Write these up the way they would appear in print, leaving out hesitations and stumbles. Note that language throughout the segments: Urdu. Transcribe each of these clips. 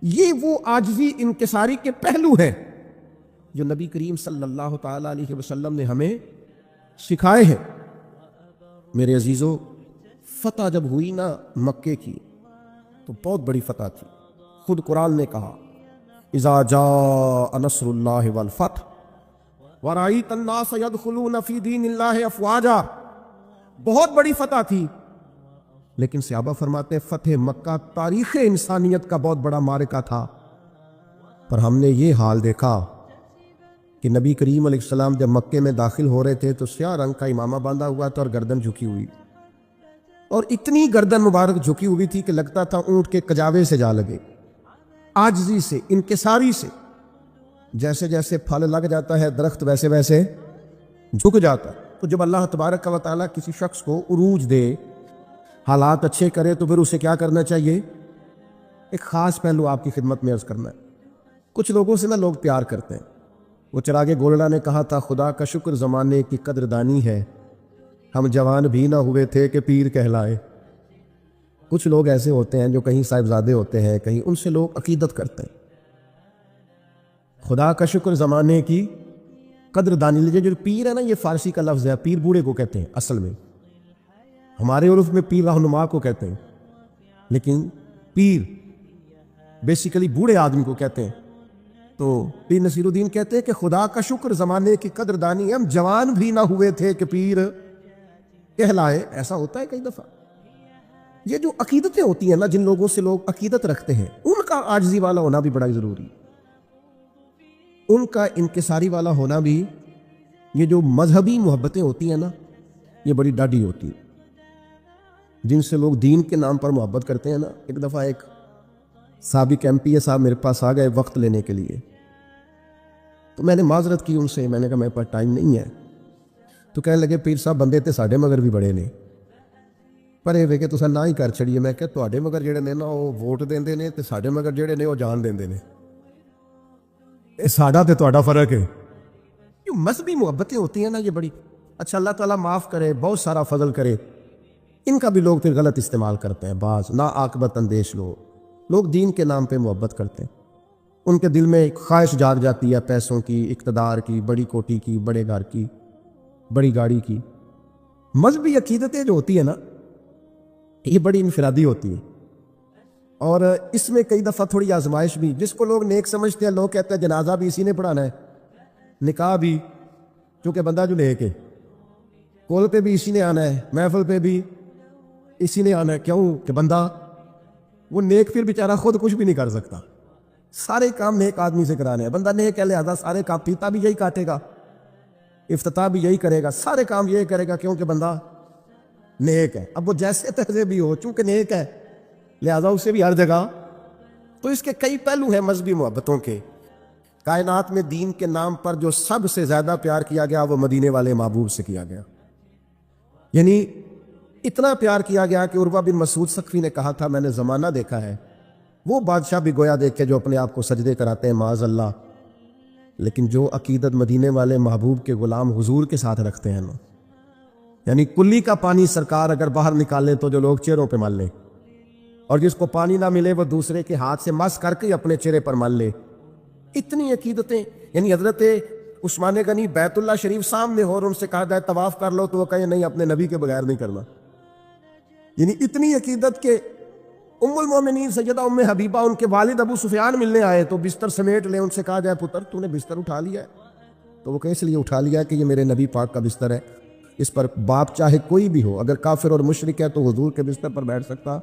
یہ وہ عاجزی انکساری کے پہلو ہیں جو نبی کریم صلی اللہ تعالیٰ علیہ وسلم نے ہمیں سکھائے ہیں۔ میرے عزیزو، فتح جب ہوئی نا مکے کی تو بہت بڑی فتح تھی۔ خود قرآن نے کہا اذا جاء نصر اللہ والفتح ورأیت الناس يدخلون فی دین اللہ افواجا، بہت بڑی فتح تھی۔ لیکن صحابہ فرماتے ہیں فتح مکہ تاریخ انسانیت کا بہت بڑا معرکہ تھا، پر ہم نے یہ حال دیکھا کہ نبی کریم علیہ السلام جب مکے میں داخل ہو رہے تھے تو سیاہ رنگ کا امامہ باندھا ہوا تھا اور گردن جھکی ہوئی، اور اتنی گردن مبارک جھکی ہوئی تھی کہ لگتا تھا اونٹ کے کجاوے سے جا لگے، عاجزی سے، انکساری سے۔ جیسے جیسے پھل لگ جاتا ہے درخت ویسے ویسے جھک جاتا ہے۔ تو جب اللہ تبارک و تعالیٰ کسی شخص کو عروج دے، حالات اچھے کرے، تو پھر اسے کیا کرنا چاہیے؟ ایک خاص پہلو آپ کی خدمت میں عرض کرنا ہے۔ کچھ لوگوں سے نا لوگ پیار کرتے ہیں۔ وہ چراغ گولڑا نے کہا تھا خدا کا شکر زمانے کی قدردانی ہے، ہم جوان بھی نہ ہوئے تھے کہ پیر کہلائے۔ کچھ لوگ ایسے ہوتے ہیں جو کہیں صاحبزادے ہوتے ہیں، کہیں ان سے لوگ عقیدت کرتے ہیں۔ خدا کا شکر زمانے کی قدردانی لیجیے۔ جو پیر ہے نا، یہ فارسی کا لفظ ہے، پیر بوڑھے کو کہتے ہیں اصل میں، ہمارے عرف میں پیر رہنما کو کہتے ہیں، لیکن پیر بیسیکلی بوڑھے آدمی کو کہتے ہیں۔ تو پیر نصیر الدین کہتے ہیں کہ خدا کا شکر زمانے کی قدردانی، ہم جوان بھی نہ ہوئے تھے کہ پیر کہلائے۔ ایسا ہوتا ہے کئی دفعہ۔ یہ جو عقیدتیں ہوتی ہیں نا، جن لوگوں سے لوگ عقیدت رکھتے ہیں، ان کا عاجزی والا ہونا بھی بڑا ضروری، ان کا انکساری والا ہونا بھی۔ یہ جو مذہبی محبتیں ہوتی ہیں نا، یہ بڑی ڈاڈی ہوتی ہیں، جن سے لوگ دین کے نام پر محبت کرتے ہیں نا۔ ایک دفعہ ایک سابق MP صاحب میرے پاس آ گئے وقت لینے کے لیے، تو میں نے معذرت کی ان سے، میں نے کہا میرے پاس ٹائم نہیں ہے۔ تو کہنے لگے پیر صاحب بندے تے ساڈے مگر بھی بڑے نے، پر یہ کہ تسا نہ ہی کر چھڑیے۔ میں کہ تواڈے مگر جڑے نے نا وہ ووٹ دیندے نے، تے ساڈے مگر جڑے نے وہ جان دیندے نے، اے ساڈا تے تواڈا فرق ہے۔ یہ مذہبی محبتیں ہوتی ہیں نا، یہ بڑی اچھا، اللہ تعالیٰ معاف کرے، بہت سارا فضل کرے۔ ان کا بھی لوگ پھر غلط استعمال کرتے ہیں، بعض نا عاقبت اندیش لوگ دین کے نام پہ محبت کرتے ہیں، ان کے دل میں ایک خواہش جاگ جاتی ہے پیسوں کی، اقتدار کی، بڑی کوٹھی کی، بڑے گھر کی، بڑی گاڑی کی۔ مذہبی عقیدتیں جو ہوتی ہیں نا، یہ بڑی انفرادی ہوتی ہیں، اور اس میں کئی دفعہ تھوڑی آزمائش بھی۔ جس کو لوگ نیک سمجھتے ہیں، لوگ کہتے ہیں جنازہ بھی اسی نے پڑھانا ہے، نکاح بھی، چونکہ بندہ جو نیک ہے، کول پہ بھی اسی نے آنا ہے، محفل پہ بھی اسی نے آنا ہے۔ کیوں کہ بندہ وہ نیک پھر بیچارہ خود کچھ بھی نہیں کر سکتا، سارے کام نیک آدمی سے کرانے ہیں۔ بندہ نیک ہے لہذا سارے کام، پیتا بھی یہی کاٹے گا، افتتاح بھی یہی کرے گا، سارے کام یہی کرے گا، کیونکہ بندہ نیک ہے۔ اب وہ جیسے تیسے بھی ہو، چونکہ نیک ہے لہذا اسے بھی ہر جگہ۔ تو اس کے کئی پہلو ہیں مذہبی محبتوں کے۔ کائنات میں دین کے نام پر جو سب سے زیادہ پیار کیا گیا وہ مدینے والے محبوب سے کیا گیا، یعنی اتنا پیار کیا گیا کہ عروہ بن مسعود ثقفی نے کہا تھا میں نے زمانہ دیکھا ہے، وہ بادشاہ بھی گویا دیکھ کے جو اپنے آپ کو سجدے کراتے ہیں معاذ اللہ، لیکن جو عقیدت مدینے والے محبوب کے غلام حضور کے ساتھ رکھتے ہیں نا، یعنی کلی کا پانی سرکار اگر باہر نکالیں تو جو لوگ چہروں پہ مل لیں، اور جس کو پانی نہ ملے وہ دوسرے کے ہاتھ سے مس کر کے اپنے چہرے پر مل لے۔ اتنی عقیدتیں، یعنی حضرت عثمان غنی بیت اللہ شریف سامنے ہو اور ان سے کہا جائے طواف کر لو تو وہ کہیں نہیں، اپنے نبی کے بغیر نہیں کرنا۔ یعنی اتنی عقیدت کہ ام المومنین سیدہ ام حبیبہ، ان کے والد ابو سفیان ملنے آئے تو بستر سمیٹ لے، ان سے کہا جائے پتر تو نے بستر اٹھا لیا ہے؟ تو وہ کہ اس لیے اٹھا لیا ہے کہ یہ میرے نبی پاک کا بستر ہے، اس پر باپ چاہے کوئی بھی ہو، اگر کافر اور مشرک ہے تو حضور کے بستر پر بیٹھ سکتا۔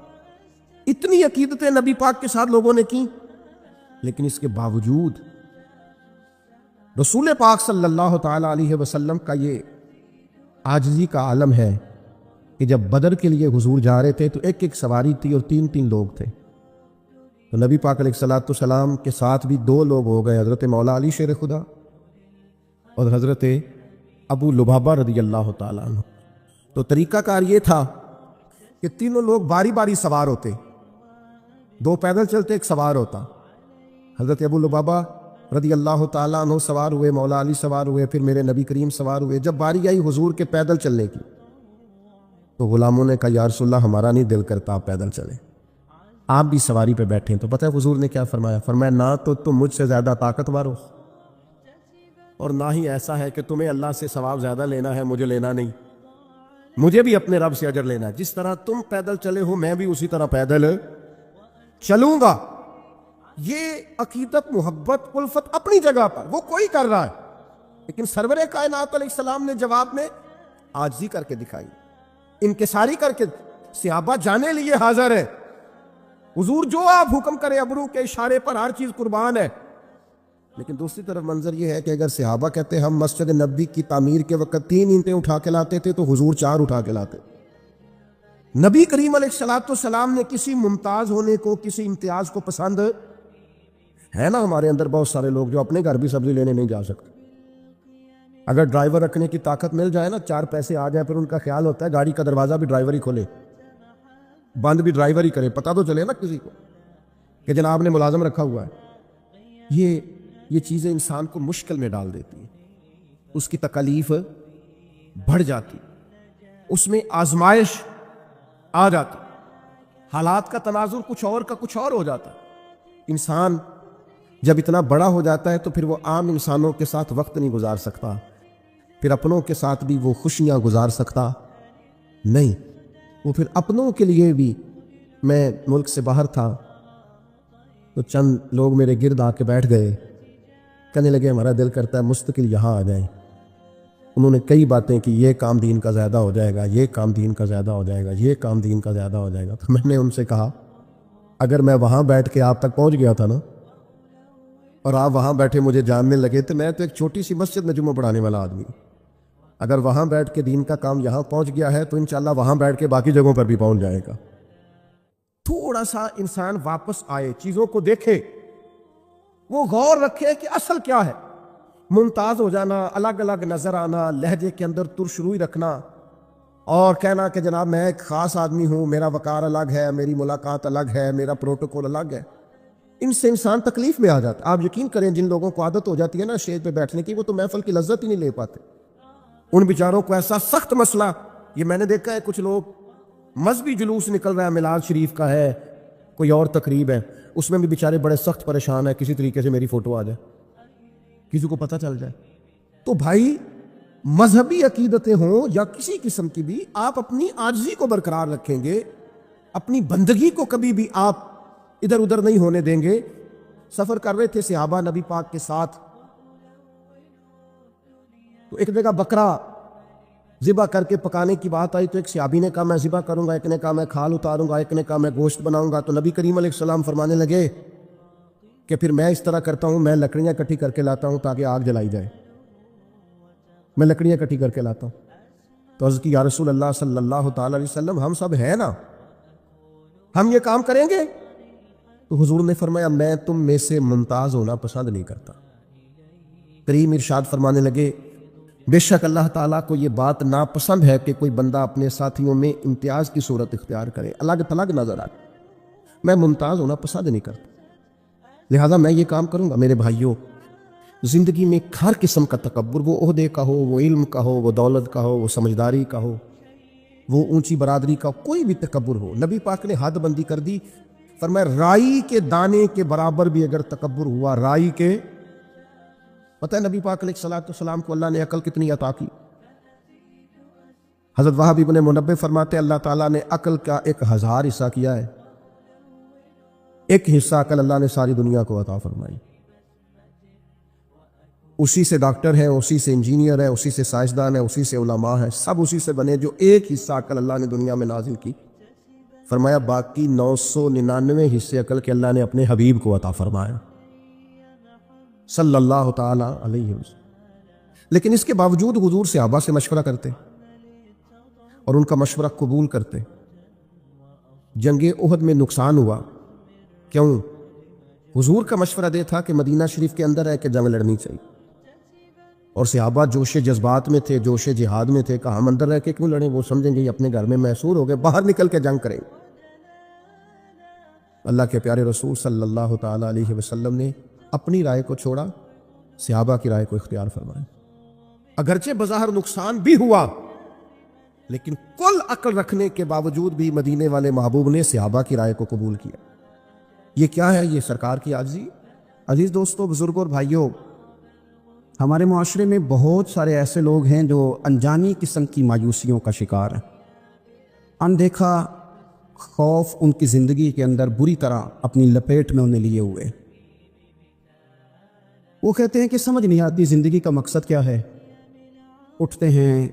اتنی عقیدتیں نبی پاک کے ساتھ لوگوں نے کی، لیکن اس کے باوجود رسول پاک صلی اللہ تعالی علیہ وسلم کا یہ عاجزی کا عالم ہے کہ جب بدر کے لیے حضور جا رہے تھے تو ایک ایک سواری تھی اور تین تین لوگ تھے، تو نبی پاک علیہ السلام کے ساتھ بھی دو لوگ ہو گئے، حضرت مولا علی شیر خدا اور حضرت ابو لبابہ رضی اللہ تعالیٰ عنہ۔ تو طریقہ کار یہ تھا کہ تینوں لوگ باری باری سوار ہوتے، دو پیدل چلتے، ایک سوار ہوتا۔ حضرت ابو لبابہ رضی اللہ تعالیٰ عنہ سوار ہوئے، مولا علی سوار ہوئے، پھر میرے نبی کریم سوار ہوئے۔ جب باری آئی حضور کے پیدل چلنے کی تو غلاموں نے کہا یا رسول اللہ ہمارا نہیں دل کرتا، آپ پیدل چلیں۔ آپ بھی سواری پہ بیٹھے ہیں، تو پتہ ہے حضور نے کیا فرمایا؟ فرمایا نہ تو تم مجھ سے زیادہ طاقتور ہو، اور نہ ہی ایسا ہے کہ تمہیں اللہ سے ثواب زیادہ لینا ہے، مجھے لینا نہیں، مجھے بھی اپنے رب سے اجر لینا ہے۔ جس طرح تم پیدل چلے ہو میں بھی اسی طرح پیدل چلوں گا۔ یہ عقیدت، محبت، الفت اپنی جگہ پر وہ کوئی کر رہا ہے، لیکن سرور کائنات علیہ السلام نے جواب میں عاجزی کر کے دکھائی، انکساری کر کے۔ صحابہ جانے لیے حاضر ہے، حضور جو آپ حکم کرے ابرو کے اشارے پر ہر چیز قربان ہے۔ لیکن دوسری طرف منظر یہ ہے کہ اگر صحابہ کہتے ہم مسجد نبوی کی تعمیر کے وقت 3 اینٹیں اٹھا کے لاتے تھے تو حضور 4 اٹھا کے لاتے۔ نبی کریم علیہ السلام نے کسی ممتاز ہونے کو، کسی امتیاز کو پسند ہے نا؟ ہمارے اندر بہت سارے لوگ جو اپنے گھر بھی سبزی لینے نہیں جا سکتے، اگر ڈرائیور رکھنے کی طاقت مل جائے نا، 4 پیسے آ جائیں، پھر ان کا خیال ہوتا ہے گاڑی کا دروازہ بھی ڈرائیور ہی کھولے، بند بھی ڈرائیور ہی کرے، پتہ تو چلے نا کسی کو کہ جناب نے ملازم رکھا ہوا ہے۔ یہ چیزیں انسان کو مشکل میں ڈال دیتی ہیں، اس کی تکالیف بڑھ جاتی، اس میں آزمائش آ جاتی، حالات کا تناظر کچھ اور کا کچھ اور ہو جاتا ہے۔ انسان جب اتنا بڑا ہو جاتا ہے تو پھر وہ عام انسانوں کے ساتھ وقت نہیں گزار سکتا، پھر اپنوں کے ساتھ بھی وہ خوشیاں گزار سکتا نہیں۔ وہ پھر اپنوں کے لیے بھی، میں ملک سے باہر تھا تو چند لوگ میرے گرد آ کے بیٹھ گئے، کہنے لگے ہمارا دل کرتا ہے مستقل یہاں آ جائیں۔ انہوں نے کئی باتیں کی، یہ کام دین کا زیادہ ہو جائے گا، یہ کام دین کا زیادہ ہو جائے گا، یہ کام دین کا زیادہ ہو جائے گا۔ تو میں نے ان سے کہا اگر میں وہاں بیٹھ کے آپ تک پہنچ گیا تھا نا، اور آپ وہاں بیٹھے مجھے جاننے لگے، تو میں تو ایک چھوٹی سی مسجد میں جمعہ پڑھانے والا آدمی، اگر وہاں بیٹھ کے دین کا کام یہاں پہنچ گیا ہے تو انشاءاللہ وہاں بیٹھ کے باقی جگہوں پر بھی پہنچ جائے گا۔ تھوڑا سا انسان واپس آئے، چیزوں کو دیکھے، وہ غور رکھے کہ اصل کیا ہے۔ ممتاز ہو جانا، الگ الگ نظر آنا، لہجے کے اندر ترشروئی رکھنا اور کہنا کہ جناب میں ایک خاص آدمی ہوں، میرا وقار الگ ہے، میری ملاقات الگ ہے، میرا پروٹوکول الگ ہے، ان سے انسان تکلیف میں آ جاتا ہے۔ آپ یقین کریں جن لوگوں کو عادت ہو جاتی ہے نا اسٹیج پہ بیٹھنے کی، وہ تو محفل کی لذت ہی نہیں لے پاتے۔ ان بیچاروں کو ایسا سخت مسئلہ، یہ میں نے دیکھا ہے کچھ لوگ مذہبی جلوس نکل رہا ہے، میلاد شریف کا ہے، کوئی اور تقریب ہے، اس میں بھی بیچارے بڑے سخت پریشان ہیں، کسی طریقے سے میری فوٹو آ جائے، کسی کو پتہ چل جائے۔ تو بھائی مذہبی عقیدتیں ہوں یا کسی قسم کی بھی، آپ اپنی عاجزی کو برقرار رکھیں گے، اپنی بندگی کو کبھی بھی آپ ادھر ادھر نہیں ہونے دیں گے۔ سفر کر رہے تھے صحابہ نبی پاک کے ساتھ، تو ایک جگہ بکرا ذبح کر کے پکانے کی بات آئی، تو ایک صحابی نے کہا میں ذبح کروں گا، ایک نے کہا میں کھال اتاروں گا، ایک نے کہا میں گوشت بناؤں گا۔ تو نبی کریم علیہ السلام فرمانے لگے کہ پھر میں اس طرح کرتا ہوں، میں لکڑیاں اکٹھی کر کے لاتا ہوں تاکہ آگ جلائی جائے، میں لکڑیاں اکٹھی کر کے لاتا ہوں۔ تو عرض کی یا رسول اللہ صلی اللہ تعالی علیہ وسلم ہم سب ہیں نا، ہم یہ کام کریں گے؟ تو حضور نے فرمایا میں تم میں سے ممتاز ہونا پسند نہیں کرتا۔ کریم ارشاد فرمانے لگے بے شک اللہ تعالیٰ کو یہ بات ناپسند ہے کہ کوئی بندہ اپنے ساتھیوں میں امتیاز کی صورت اختیار کرے، الگ تھلگ نظر آئے، میں ممتاز ہونا پسند نہیں کرتا، لہذا میں یہ کام کروں گا۔ میرے بھائیوں، زندگی میں ہر قسم کا تکبر، وہ عہدے کا ہو، وہ علم کا ہو، وہ دولت کا ہو، وہ سمجھداری کا ہو، وہ اونچی برادری کا، کوئی بھی تکبر ہو، نبی پاک نے حد بندی کر دی، فرمایا رائی کے دانے کے برابر بھی اگر تکبر ہوا، رائی کے، پتہ ہے نبی پاک علیہ السلام کو اللہ نے عقل کتنی عطا کی؟ حضرت وہب ابن منبہ فرماتے اللہ تعالیٰ نے عقل کا 1000 حصہ کیا ہے، ایک حصہ عقل اللہ نے ساری دنیا کو عطا فرمائی، اسی سے ڈاکٹر ہیں، اسی سے انجینئر ہیں، اسی سے سائنسدان ہیں، اسی سے علماء ہیں، سب اسی سے بنے، جو ایک حصہ عقل اللہ نے دنیا میں نازل کی۔ فرمایا باقی 999 حصے عقل کے اللہ نے اپنے حبیب کو عطا فرمایا صلی اللہ تعالی علیہ وسلم۔ لیکن اس کے باوجود حضور صحابہ سے مشورہ کرتے اور ان کا مشورہ قبول کرتے۔ جنگ احد میں نقصان ہوا، کیوں؟ حضور کا مشورہ دے تھا کہ مدینہ شریف کے اندر ہے کہ جنگ لڑنی چاہیے، اور صحابہ جوش جذبات میں تھے، جوش جہاد میں تھے، کہا ہم اندر رہ کے کیوں لڑیں، وہ سمجھیں گے اپنے گھر میں محصور ہو گئے، باہر نکل کے جنگ کریں۔ اللہ کے پیارے رسول صلی اللہ تعالی علیہ وسلم نے اپنی رائے کو چھوڑا، صحابہ کی رائے کو اختیار فرمایا۔ اگرچہ بظاہر نقصان بھی ہوا، لیکن کل عقل رکھنے کے باوجود بھی مدینے والے محبوب نے صحابہ کی رائے کو قبول کیا۔ یہ کیا ہے؟ یہ سرکار کی عاجزی۔ عزیز دوستو، بزرگوں اور بھائیوں، ہمارے معاشرے میں بہت سارے ایسے لوگ ہیں جو انجانی قسم کی مایوسیوں کا شکار ہیں۔ اندیکھا خوف ان کی زندگی کے اندر بری طرح اپنی لپیٹ میں انہیں لیے ہوئے۔ وہ کہتے ہیں کہ سمجھ نہیں آتی زندگی کا مقصد کیا ہے۔ اٹھتے ہیں،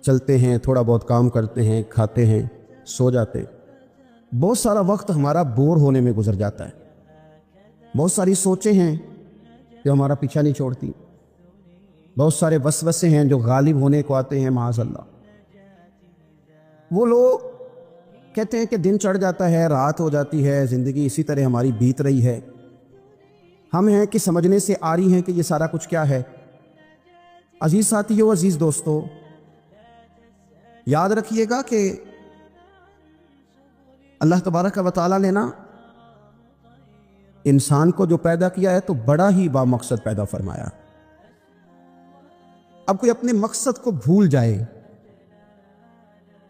چلتے ہیں، تھوڑا بہت کام کرتے ہیں، کھاتے ہیں، سو جاتے ہیں۔ بہت سارا وقت ہمارا بور ہونے میں گزر جاتا ہے۔ بہت ساری سوچیں ہیں جو ہمارا پیچھا نہیں چھوڑتی۔ بہت سارے وسوسے ہیں جو غالب ہونے کو آتے ہیں، معاذ اللہ۔ وہ لوگ کہتے ہیں کہ دن چڑھ جاتا ہے، رات ہو جاتی ہے، زندگی اسی طرح ہماری بیت رہی ہے۔ ہم ہیں کہ سمجھنے سے آ رہی ہیں کہ یہ سارا کچھ کیا ہے۔ عزیز ساتھیو، عزیز دوستو، یاد رکھیے گا کہ اللہ تبارک و تعالیٰ نے نا انسان کو جو پیدا کیا ہے تو بڑا ہی با مقصد پیدا فرمایا۔ اب کوئی اپنے مقصد کو بھول جائے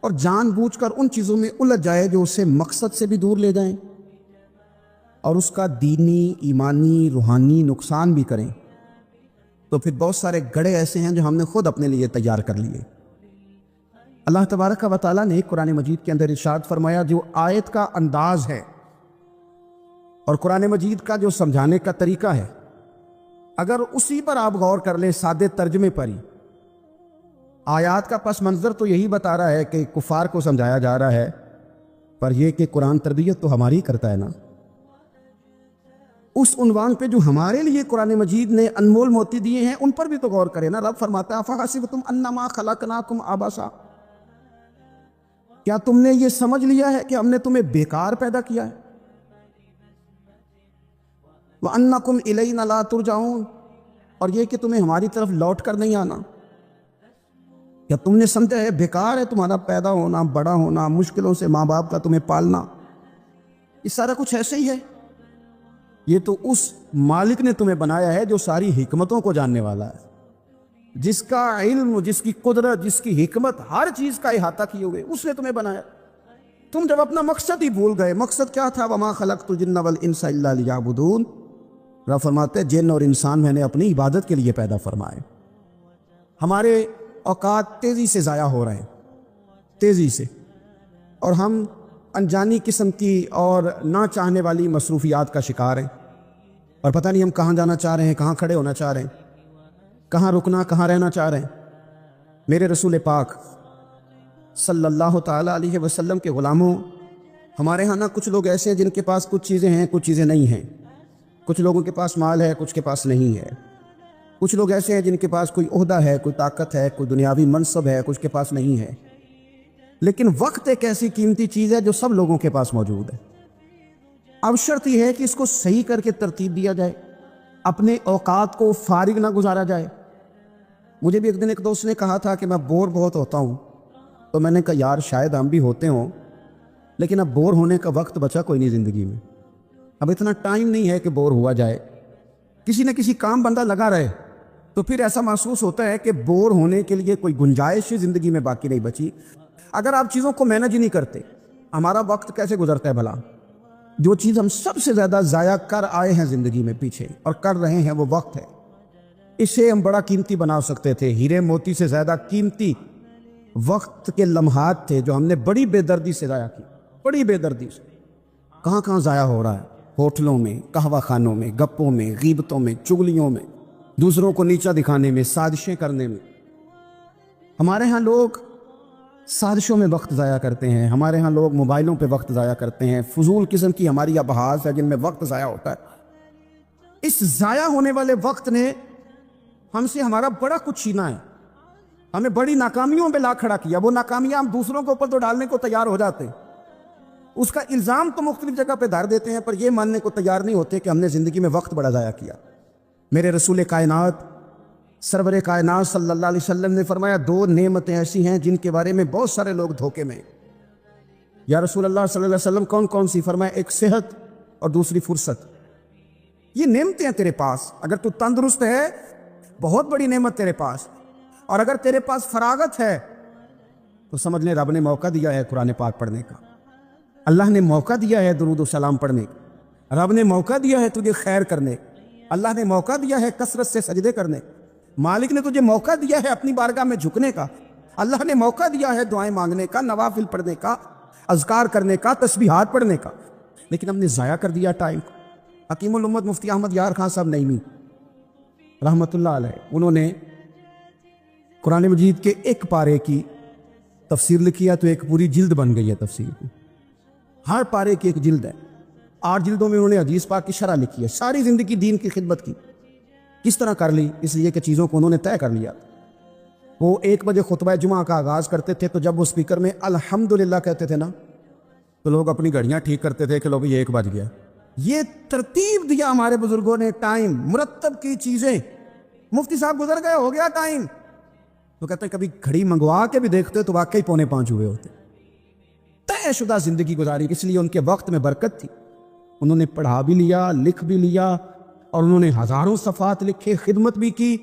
اور جان بوجھ کر ان چیزوں میں الجھ جائے جو اسے مقصد سے بھی دور لے جائیں اور اس کا دینی، ایمانی، روحانی نقصان بھی کریں، تو پھر بہت سارے گڑھے ایسے ہیں جو ہم نے خود اپنے لیے تیار کر لیے۔ اللہ تبارک و تعالیٰ نے قرآن مجید کے اندر ارشاد فرمایا، جو آیت کا انداز ہے اور قرآن مجید کا جو سمجھانے کا طریقہ ہے، اگر اسی پر آپ غور کر لیں، سادے ترجمے پر ہی، آیات کا پس منظر تو یہی بتا رہا ہے کہ کفار کو سمجھایا جا رہا ہے، پر یہ کہ قرآن تربیت تو ہماری کرتا ہے نا۔ اس عنوان پہ جو ہمارے لیے قرآن مجید نے انمول موتی دیے ہیں ان پر بھی تو غور کریں نا۔ رب فرماتا ہے افحسبتم انما خلقناکم عبثا، کیا تم نے یہ سمجھ لیا ہے کہ ہم نے تمہیں بیکار پیدا کیا ہے؟ وَأَنَّكُمْ إِلَيْنَا لَا تُرْجَعُونَ، اور یہ کہ تمہیں ہماری طرف لوٹ کر نہیں آنا۔ کیا تم نے سمجھا ہے بیکار ہے تمہارا پیدا ہونا، بڑا ہونا، مشکلوں سے ماں باپ کا تمہیں پالنا؟ یہ سارا کچھ ایسے ہی ہے۔ یہ تو اس مالک نے تمہیں بنایا ہے جو ساری حکمتوں کو جاننے والا ہے، جس کا علم، جس کی قدرت، جس کی حکمت ہر چیز کا احاطہ کیے ہوئے، اس نے تمہیں بنایا۔ تم جب اپنا مقصد ہی بھول گئے، مقصد کیا تھا؟ وَمَا خَلَقْتُ الْجِنَّ وَالْإِنسَ إِلَّا لِيَعْبُدُونَ، رب فرماتے ہیں جن اور انسان میں نے اپنی عبادت کے لیے پیدا فرمائے۔ ہمارے اوقات تیزی سے ضائع ہو رہے ہیں، تیزی سے، اور ہم انجانی قسم کی اور نہ چاہنے والی مصروفیات کا شکار ہیں، اور پتہ نہیں ہم کہاں جانا چاہ رہے ہیں، کہاں کھڑے ہونا چاہ رہے ہیں، کہاں رکنا، کہاں رہنا چاہ رہے ہیں۔ میرے رسول پاک صلی اللہ تعالیٰ علیہ وسلم کے غلاموں، ہمارے ہاں نا کچھ لوگ ایسے ہیں جن کے پاس کچھ چیزیں ہیں، کچھ چیزیں نہیں ہیں۔ کچھ لوگوں کے پاس مال ہے، کچھ کے پاس نہیں ہے۔ کچھ لوگ ایسے ہیں جن کے پاس کوئی عہدہ ہے، کوئی طاقت ہے، کوئی دنیاوی منصب ہے، کچھ کے پاس نہیں ہے۔ لیکن وقت ایک ایسی قیمتی چیز ہے جو سب لوگوں کے پاس موجود ہے۔ اب شرط یہ ہے کہ اس کو صحیح کر کے ترتیب دیا جائے، اپنے اوقات کو فارغ نہ گزارا جائے۔ مجھے بھی ایک دن ایک دوست نے کہا تھا کہ میں بور بہت ہوتا ہوں، تو میں نے کہا یار شاید ہم بھی ہوتے ہوں، لیکن اب بور ہونے کا وقت بچا کوئی نہیں زندگی میں۔ اب اتنا ٹائم نہیں ہے کہ بور ہوا جائے، کسی نہ کسی کام بندہ لگا رہے، تو پھر ایسا محسوس ہوتا ہے کہ بور ہونے کے لیے کوئی گنجائش زندگی میں باقی نہیں بچی۔ اگر آپ چیزوں کو مینج نہیں کرتے، ہمارا وقت کیسے گزرتا ہے بھلا؟ جو چیز ہم سب سے زیادہ ضائع کر آئے ہیں زندگی میں پیچھے اور کر رہے ہیں وہ وقت ہے۔ اسے ہم بڑا قیمتی بنا سکتے تھے۔ ہیرے موتی سے زیادہ قیمتی وقت کے لمحات تھے جو ہم نے بڑی بے دردی سے ضائع کی، بڑی بے دردی سے۔ کہاں کہاں ضائع ہو رہا ہے؟ ہوٹلوں میں، قہوہ خانوں میں، گپوں میں، غیبتوں میں، چگلیوں میں، دوسروں کو نیچا دکھانے میں، سازشیں کرنے میں۔ ہمارے ہاں لوگ سازشوں میں وقت ضائع کرتے ہیں، ہمارے ہاں لوگ موبائلوں پہ وقت ضائع کرتے ہیں، فضول قسم کی ہماری ابحاث ہے جن میں وقت ضائع ہوتا ہے۔ اس ضائع ہونے والے وقت نے ہم سے ہمارا بڑا کچھ چھینا ہے، ہمیں بڑی ناکامیوں پہ لا کھڑا کیا۔ وہ ناکامیاں ہم دوسروں کے اوپر تو ڈالنے کو تیار ہو جاتے ہیں، اس کا الزام تو مختلف جگہ پہ دھر دیتے ہیں، پر یہ ماننے کو تیار نہیں ہوتے کہ ہم نے زندگی میں وقت بڑا ضائع کیا۔ میرے رسول کائنات سرور کائنات صلی اللہ علیہ وسلم نے فرمایا دو نعمتیں ایسی ہیں جن کے بارے میں بہت سارے لوگ دھوکے میں۔ یا رسول اللہ صلی اللہ علیہ وسلم کون کون سی؟ فرمایا ایک صحت اور دوسری فرصت۔ یہ نعمتیں ہیں تیرے پاس، اگر تو تندرست ہے بہت بڑی نعمت تیرے پاس، اور اگر تیرے پاس فراغت ہے تو سمجھ لیں رب نے موقع دیا ہے قرآن پاک پڑھنے کا، اللہ نے موقع دیا ہے درود و سلام پڑھنے کا۔ رب نے موقع دیا ہے تجھے خیر کرنے، اللہ نے موقع دیا ہے کثرت سے سجدے کرنے، مالک نے تجھے موقع دیا ہے اپنی بارگاہ میں جھکنے کا، اللہ نے موقع دیا ہے دعائیں مانگنے کا، نوافل پڑھنے کا، اذکار کرنے کا، تسبیحات پڑھنے کا، لیکن ہم نے ضائع کر دیا ٹائم کو۔ حکیم الامت مفتی احمد یار خان صاحب نعیمی رحمۃ اللہ علیہ، انہوں نے قرآن مجید کے ایک پارے کی تفسیر لکھی ہے تو ایک پوری جلد بن گئی ہے تفسیر کی، ہر پارے کی ایک جلد ہے، 8 جلدوں میں انہوں نے حدیث پاک کی شرح لکھی ہے، ساری زندگی دین کی خدمت کی۔ کس طرح کر لی؟ اس لیے کہ چیزوں کو انہوں نے طے کر لیا۔ وہ 1 بجے خطبہ جمعہ کا آغاز کرتے تھے تو جب وہ اسپیکر میں الحمدللہ کہتے تھے نا تو لوگ اپنی گھڑیاں ٹھیک کرتے تھے کہ لو بھئی 1 بج گیا۔ یہ ترتیب دیا ہمارے بزرگوں نے، ٹائم مرتب کی چیزیں۔ مفتی صاحب گزر گئے، ہو گیا ٹائم، تو کہتے ہیں کبھی گھڑی منگوا کے بھی دیکھتے تو واقعی 4:45 ہوئے ہوتے۔ طے شدہ زندگی گزاری، اس لیے ان کے وقت میں برکت تھی۔ انہوں نے پڑھا بھی لیا، لکھ بھی لیا، اور انہوں نے ہزاروں صفحات لکھے، خدمت بھی کی،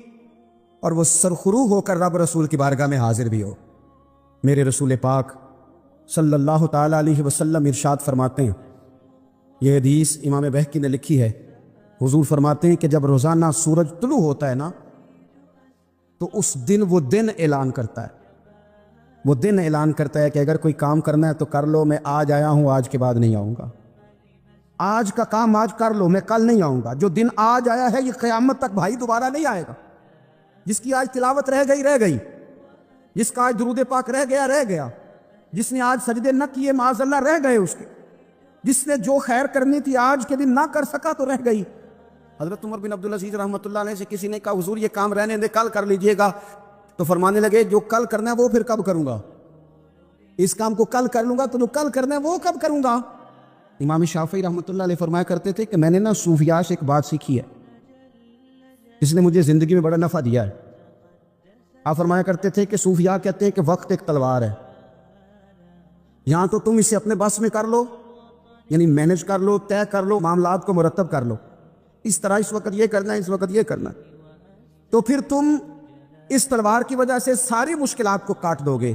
اور وہ سرخرو ہو کر رب رسول کی بارگاہ میں حاضر بھی ہو۔ میرے رسول پاک صلی اللہ تعالی علیہ وسلم ارشاد فرماتے ہیں، یہ حدیث امام بہقی نے لکھی ہے، حضور فرماتے ہیں کہ جب روزانہ سورج طلوع ہوتا ہے نا تو اس دن وہ دن اعلان کرتا ہے، وہ دن اعلان کرتا ہے کہ اگر کوئی کام کرنا ہے تو کر لو، میں آج آیا ہوں، آج کے بعد نہیں آؤں گا۔ آج کا کام آج کر لو، میں کل نہیں آؤں گا۔ جو دن آج آیا ہے یہ قیامت تک بھائی دوبارہ نہیں آئے گا۔ جس کی آج تلاوت رہ گئی رہ گئی، جس کا آج درود پاک رہ گیا رہ گیا، جس نے آج سجدے نہ کیے معاذ اللہ رہ گئے اس کے، جس نے جو خیر کرنی تھی آج کے دن نہ کر سکا تو رہ گئی۔ حضرت عمر بن عبدالعزیز رحمۃ اللہ علیہ سے کسی نے کہا حضور یہ کام رہنے دے، کل کر لیجئے گا، تو فرمانے لگے جو کل کرنا ہے وہ پھر کب کروں گا؟ اس کام کو کل کر لوں گا تو جو کل کرنا ہے وہ کب کروں گا؟ امام شافعی رحمۃ اللہ علیہ فرمایا کرتے تھے کہ میں نے نا صوفیاء سے ایک بات سیکھی ہے، اس نے مجھے زندگی میں بڑا نفع دیا ہے۔ آپ فرمایا کرتے تھے کہ صوفیاء کہتے ہیں کہ وقت ایک تلوار ہے، یہاں تو تم اسے اپنے بس میں کر لو، یعنی مینج کر لو، طے کر لو، معاملات کو مرتب کر لو، اس طرح اس وقت یہ کرنا ہے، اس وقت یہ کرنا ہے، تو پھر تم اس تلوار کی وجہ سے ساری مشکلات کو کاٹ دو گے،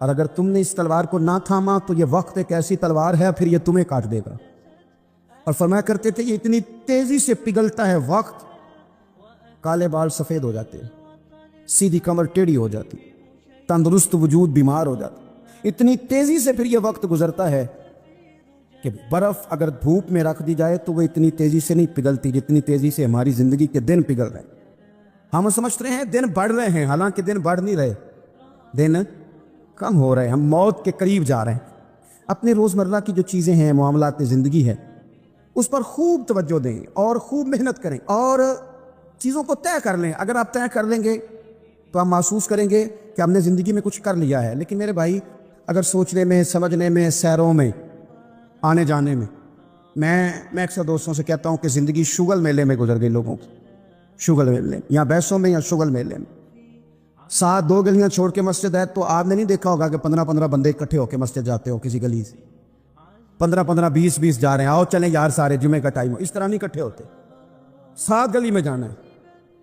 اور اگر تم نے اس تلوار کو نہ تھاما تو یہ وقت ایک ایسی تلوار ہے پھر یہ تمہیں کاٹ دے گا۔ اور فرمایا کرتے تھے یہ اتنی تیزی سے پگھلتا ہے وقت، کالے بال سفید ہو جاتے ہیں، سیدھی کمر ٹیڑھی ہو جاتی، تندرست وجود بیمار ہو جاتا، اتنی تیزی سے پھر یہ وقت گزرتا ہے کہ برف اگر دھوپ میں رکھ دی جائے تو وہ اتنی تیزی سے نہیں پگھلتی جتنی تیزی سے ہماری زندگی کے دن پگھل رہے ہیں۔ ہم سمجھ رہے ہیں دن بڑھ رہے ہیں، حالانکہ دن بڑھ نہیں رہے، دن کم ہو رہے ہیں، ہم موت کے قریب جا رہے ہیں۔ اپنے روزمرہ کی جو چیزیں ہیں، معاملات زندگی ہے، اس پر خوب توجہ دیں اور خوب محنت کریں اور چیزوں کو طے کر لیں۔ اگر آپ طے کر لیں گے تو آپ محسوس کریں گے کہ ہم نے زندگی میں کچھ کر لیا ہے۔ لیکن میرے بھائی، اگر سوچنے میں، سمجھنے میں، سیروں میں، آنے جانے میں، میں اکثر دوستوں سے کہتا ہوں کہ زندگی شگل میلے میں گزر گئی لوگوں کی، شگل میلے، یا بیسوں میں یا شگل میلے میں۔ 2 گلیاں چھوڑ کے مسجد ہے تو آپ نے نہیں دیکھا ہوگا کہ 15 بندے اکٹھے ہو کے مسجد جاتے ہو کسی گلی سے، 15 20 جا رہے ہیں، آؤ چلیں یار سارے جمعے کا ٹائم ہو، اس طرح نہیں اکٹھے ہوتے۔ 7 گلی میں جانا ہے،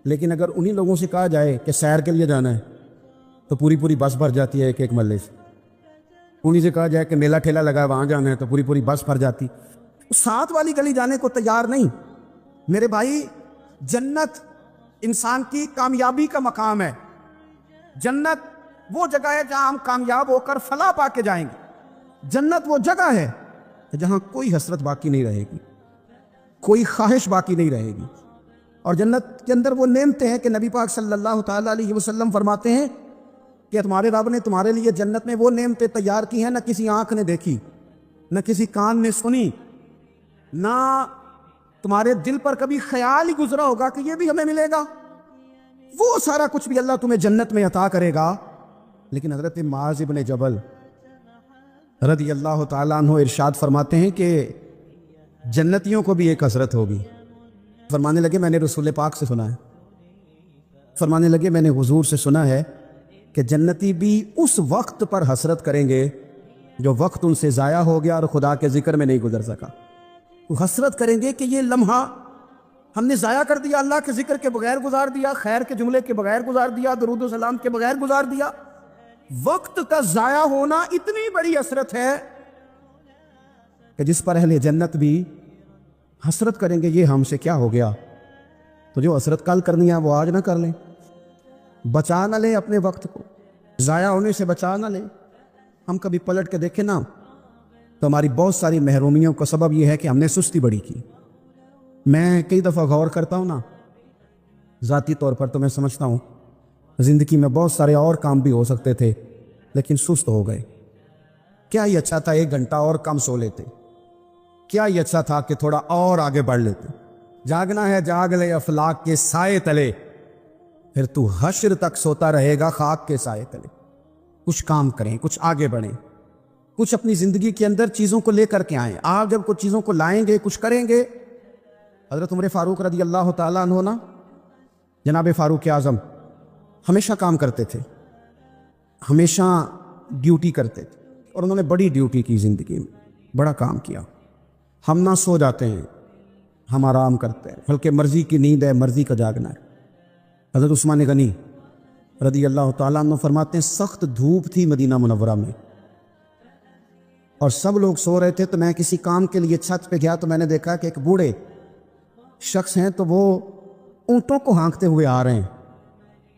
لیکن اگر انہی لوگوں سے کہا جائے کہ سیر کے لیے جانا ہے تو پوری بس بھر جاتی ہے ایک محلے سے۔ انہی سے کہا جائے کہ میلہ ٹھیلا لگا ہے وہاں جانا ہے تو پوری بس بھر جاتی۔ 7 والی گلی جانے کو تیار نہیں۔ میرے بھائی، جنت انسان کی کامیابی کا مقام ہے، جنت وہ جگہ ہے جہاں ہم کامیاب ہو کر فلاح پا کے جائیں گے۔ جنت وہ جگہ ہے جہاں کوئی حسرت باقی نہیں رہے گی، کوئی خواہش باقی نہیں رہے گی، اور جنت کے اندر وہ نعمتیں ہیں کہ نبی پاک صلی اللہ تعالی علیہ وسلم فرماتے ہیں کہ تمہارے رب نے تمہارے لیے جنت میں وہ نعمتیں تیار کی ہیں نہ کسی آنکھ نے دیکھی، نہ کسی کان نے سنی، نہ تمہارے دل پر کبھی خیال ہی گزرا ہوگا کہ یہ بھی ہمیں ملے گا۔ وہ سارا کچھ بھی اللہ تمہیں جنت میں عطا کرے گا۔ لیکن حضرت معاذ بن جبل رضی اللہ تعالیٰ عنہ ارشاد فرماتے ہیں کہ جنتیوں کو بھی ایک حسرت ہوگی۔ فرمانے لگے میں نے رسول پاک سے سنا ہے، فرمانے لگے میں نے حضور سے سنا ہے کہ جنتی بھی اس وقت پر حسرت کریں گے جو وقت ان سے ضائع ہو گیا اور خدا کے ذکر میں نہیں گزر سکا۔ وہ حسرت کریں گے کہ یہ لمحہ ہم نے ضائع کر دیا، اللہ کے ذکر کے بغیر گزار دیا، خیر کے جملے کے بغیر گزار دیا، درود و سلام کے بغیر گزار دیا۔ وقت کا ضائع ہونا اتنی بڑی حسرت ہے کہ جس پر اہل جنت بھی حسرت کریں گے یہ ہم سے کیا ہو گیا. تو جو حسرت کل کرنی ہے وہ آج نہ کر لیں. بچا نہ لیں اپنے وقت کو, ضائع ہونے سے بچا نہ لیں. ہم کبھی پلٹ کے دیکھیں نا تو ہماری بہت ساری محرومیوں کا سبب یہ ہے کہ ہم نے سستی بڑی کی. میں کئی دفعہ غور کرتا ہوں نا, ذاتی طور پر تو میں سمجھتا ہوں زندگی میں بہت سارے اور کام بھی ہو سکتے تھے لیکن سست ہو گئے. کیا یہ اچھا تھا 1 گھنٹہ اور کم سو لیتے, کیا یہ اچھا تھا کہ تھوڑا اور آگے بڑھ لیتے. جاگنا ہے جاگ لے افلاک کے سائے تلے, پھر تو حشر تک سوتا رہے گا خاک کے سائے تلے. کچھ کام کریں, کچھ آگے بڑھیں, کچھ اپنی زندگی کے اندر چیزوں کو لے کر کے آئیں. آپ جب کچھ چیزوں کو لائیں گے, کچھ کریں گے. حضرت عمر فاروق رضی اللہ تعالیٰ عنہ نا, جناب فاروق اعظم ہمیشہ کام کرتے تھے, ہمیشہ ڈیوٹی کرتے تھے, اور انہوں نے بڑی ڈیوٹی کی زندگی میں, بڑا کام کیا. ہم نہ سو جاتے ہیں, ہم آرام کرتے ہیں, بلکہ مرضی کی نیند ہے, مرضی کا جاگنا ہے. حضرت عثمان غنی رضی اللہ تعالیٰ عنہ فرماتے ہیں سخت دھوپ تھی مدینہ منورہ میں اور سب لوگ سو رہے تھے, تو میں کسی کام کے لیے چھت پہ گیا تو میں نے دیکھا کہ ایک بوڑھے شخص ہیں تو وہ اونٹوں کو ہانکتے ہوئے آ رہے ہیں.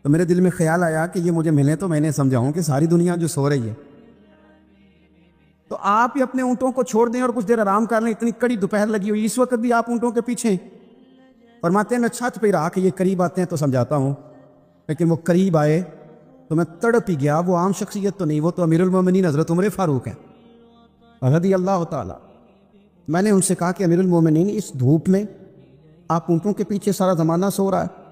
تو میرے دل میں خیال آیا کہ یہ مجھے ملے تو میں نے سمجھاؤں کہ ساری دنیا جو سو رہی ہے تو آپ ہی اپنے اونٹوں کو چھوڑ دیں اور کچھ دیر آرام کر لیں. اتنی کڑی دوپہر لگی ہوئی, اس وقت بھی آپ اونٹوں کے پیچھے ہیں. فرماتے ہیں میں چھت پہ رہا کہ یہ قریب آتے ہیں تو سمجھاتا ہوں, لیکن وہ قریب آئے تو میں تڑپ ہی گیا. وہ عام شخصیت تو نہیں, وہ تو امیر المومنین حضرت عمر فاروق ہیں رضی اللہ تعالیٰ. میں نے ان سے کہا کہ امیر المومنین اس دھوپ میں آپ اونٹوں کے پیچھے سارا زمانہ سو رہا ہے.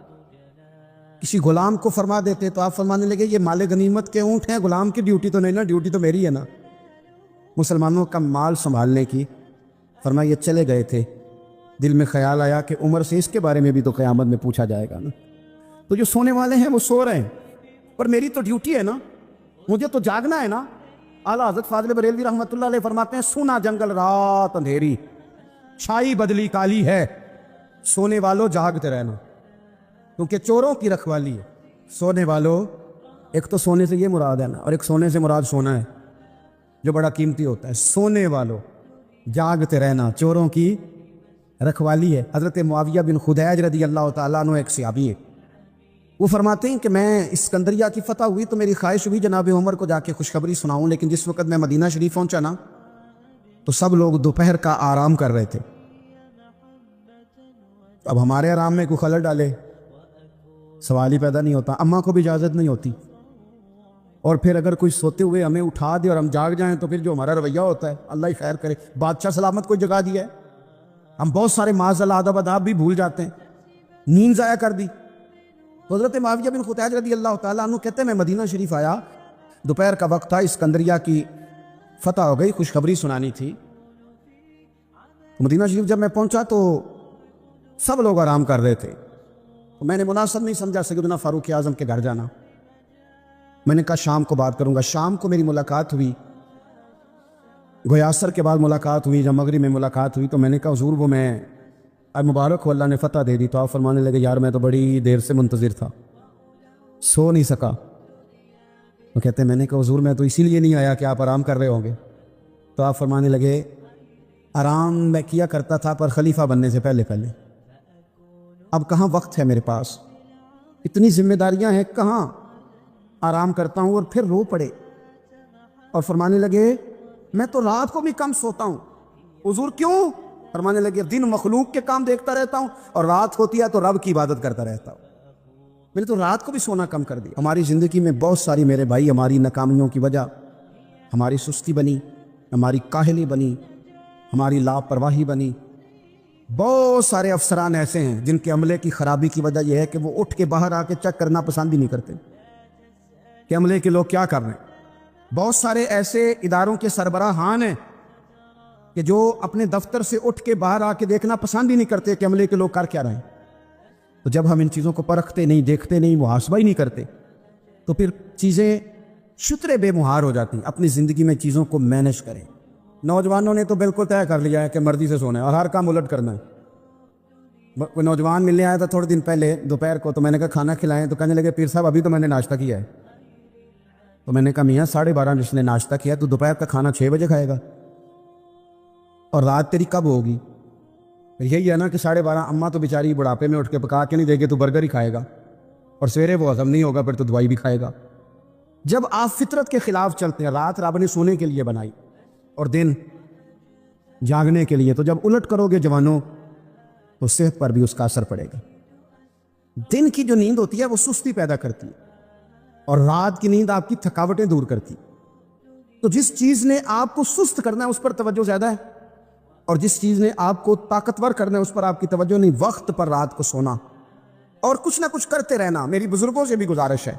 کسی غلام کو فرما دیتے تو آپ فرمانے لگے یہ مال غنیمت کے اونٹ ہیں, غلام کی ڈیوٹی تو نہیں نا, ڈیوٹی تو میری ہے نا مسلمانوں کا مال سنبھالنے کی. فرمایا یہ چلے گئے تھے, دل میں خیال آیا کہ عمر سے اس کے بارے میں بھی تو قیامت میں پوچھا جائے گا نا. تو جو سونے والے ہیں وہ سو رہے ہیں, پر میری تو ڈیوٹی ہے نا, مجھے تو جاگنا ہے نا. اعلیٰ حضرت فاضل بریلوی رحمۃ اللہ علیہ فرماتے ہیں سونا جنگل رات اندھیری, چھائی بدلی کالی ہے, سونے والوں جاگتے رہنا, کیونکہ چوروں کی رکھوالی ہے. سونے والوں, ایک تو سونے سے یہ مراد ہے نا, اور ایک سونے سے مراد سونا ہے جو بڑا قیمتی ہوتا ہے. سونے والوں جاگتے رہنا, چوروں کی رکھوالی ہے. حضرت معاویہ بن خدیج رضی اللہ تعالیٰ عنہ ایک صحابی ہے, وہ فرماتے ہیں کہ میں اسکندریہ کی فتح ہوئی تو میری خواہش ہوئی جناب عمر کو جا کے خوشخبری سناؤں, لیکن جس وقت میں مدینہ شریف پہنچا نا تو سب لوگ دوپہر کا آرام کر رہے تھے. اب ہمارے آرام میں کوئی خلل ڈالے سوال ہی پیدا نہیں ہوتا. اماں کو بھی اجازت نہیں ہوتی, اور پھر اگر کوئی سوتے ہوئے ہمیں اٹھا دے اور ہم جاگ جائیں تو پھر جو ہمارا رویہ ہوتا ہے اللہ ہی خیر کرے. بادشاہ سلامت کو جگا دیا ہے, ہم بہت سارے معاذ اللہ آداب آداب بھی بھول جاتے ہیں, نیند ضائع کر دی. حضرت معاویہ بن خدیج رضی اللہ تعالیٰ عنہ کہتے ہیں میں مدینہ شریف آیا, دوپہر کا وقت تھا, اسکندریہ کی فتح ہو گئی, خوشخبری سنانی تھی. مدینہ شریف جب میں پہنچا تو سب لوگ آرام کر رہے تھے, تو میں نے مناسب نہیں سمجھا سیدنا فاروق اعظم کے گھر جانا. میں نے کہا شام کو بات کروں گا. شام کو میری ملاقات ہوئی, گویا عصر کے بعد ملاقات ہوئی, جب مغرب میں ملاقات ہوئی تو میں نے کہا حضور وہ میں مبارک ہو اللہ نے فتح دے دی. تو آپ فرمانے لگے یار میں تو بڑی دیر سے منتظر تھا, سو نہیں سکا. وہ کہتے ہیں میں نے کہا حضور میں تو اسی لیے نہیں آیا کہ آپ آرام کر رہے ہوں گے. تو آپ فرمانے لگے آرام میں کیا کرتا تھا پر خلیفہ بننے سے پہلے پہلے, اب کہاں وقت ہے میرے پاس, اتنی ذمہ داریاں ہیں, کہاں آرام کرتا ہوں. اور پھر رو پڑے اور فرمانے لگے میں تو رات کو بھی کم سوتا ہوں. حضور کیوں؟ فرمانے لگے دن مخلوق کے کام دیکھتا رہتا ہوں اور رات ہوتی ہے تو رب کی عبادت کرتا رہتا ہوں. میں نے تو رات کو بھی سونا کم کر دیا. ہماری زندگی میں بہت ساری میرے بھائی ہماری ناکامیوں کی وجہ ہماری سستی بنی, ہماری کاہلی بنی, ہماری لاپرواہی بنی. بہت سارے افسران ایسے ہیں جن کے عملے کی خرابی کی وجہ یہ ہے کہ وہ اٹھ کے باہر آ کے چیک کرنا پسند ہی نہیں کرتے کہ عملے کے لوگ کیا کر رہے ہیں. بہت سارے ایسے اداروں کے سربراہان ہیں کہ جو اپنے دفتر سے اٹھ کے باہر آ کے دیکھنا پسند ہی نہیں کرتے کہ عملے کے لوگ کر کیا رہے ہیں. تو جب ہم ان چیزوں کو پرکھتے نہیں, دیکھتے نہیں, محاسبہ ہی نہیں کرتے تو پھر چیزیں شترے بے مہار ہو جاتی ہیں. اپنی زندگی میں چیزوں کو مینج کریں. نوجوانوں نے تو بالکل طے کر لیا ہے کہ مرضی سے سونا ہے اور ہر کام الٹ کرنا ہے. کوئی نوجوان ملنے آیا تھا تھوڑے دن پہلے دوپہر کو, تو میں نے کہا کھانا کھلائیں, تو کہنے لگے پیر صاحب ابھی تو میں نے ناشتہ کیا ہے. تو میں نے کہا میاں 12:30 جس نے ناشتہ کیا تو دوپہر کا کھانا 6 بجے کھائے گا, اور رات تیری کب ہوگی؟ یہی ہے نا کہ 12:30 اماں تو بیچاری بڑھاپے میں اٹھ کے پکا کے نہیں دے گے تو برگر ہی کھائے گا، اور سویرے وہ ہضم نہیں ہوگا پھر تو دوائی بھی کھائے گا۔ جب آپ فطرت کے خلاف چلتے ہیں، رات رب نے سونے کے لیے بنائی اور دن جاگنے کے لیے، تو جب الٹ کرو گے جوانوں تو صحت پر بھی اس کا اثر پڑے گا۔ دن کی جو نیند ہوتی ہے وہ سستی پیدا کرتی ہے، اور رات کی نیند آپ کی تھکاوٹیں دور کرتی۔ تو جس چیز نے آپ کو سست کرنا ہے اس پر توجہ زیادہ ہے، اور جس چیز نے آپ کو طاقتور کرنا ہے اس پر آپ کی توجہ نہیں۔ وقت پر رات کو سونا اور کچھ نہ کچھ کرتے رہنا۔ میری بزرگوں سے بھی گزارش ہے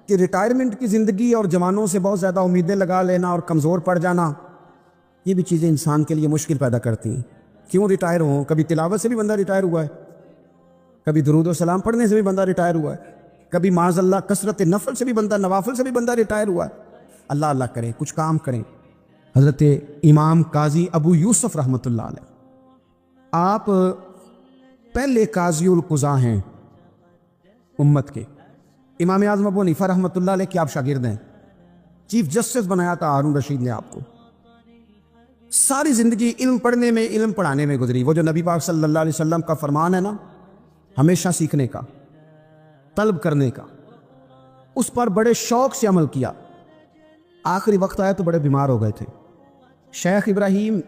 کہ ریٹائرمنٹ کی زندگی اور جوانوں سے بہت زیادہ امیدیں لگا لینا اور کمزور پڑ جانا، یہ بھی چیزیں انسان کے لیے مشکل پیدا کرتی ہیں۔ کیوں ریٹائر ہوں؟ کبھی تلاوت سے بھی بندہ ریٹائر ہوا ہے، کبھی درود و سلام پڑھنے سے بھی بندہ ریٹائر ہوا ہے، کبھی معاذ اللہ کثرت نفل سے بھی بندہ، نوافل سے بھی بندہ ریٹائر ہوا ہے۔ اللہ اللہ کریں، کچھ کام کریں۔ حضرت امام قاضی ابو یوسف رحمۃ اللہ علیہ، آپ پہلے قاضی القضاء ہیں امت کے۔ امام اعظم ابو حنیفہ رحمۃ اللہ علیہ کے آپ شاگرد ہیں، چیف جسٹس بنایا تھا ہارون رشید نے آپ کو۔ ساری زندگی علم پڑھنے میں، علم پڑھانے میں گزری۔ وہ جو نبی پاک صلی اللہ علیہ وسلم کا فرمان ہے نا، ہمیشہ سیکھنے کا، طلب کرنے کا، اس پر بڑے شوق سے عمل کیا۔ آخری وقت آیا تو بڑے بیمار ہو گئے تھے۔ شیخ ابراہیم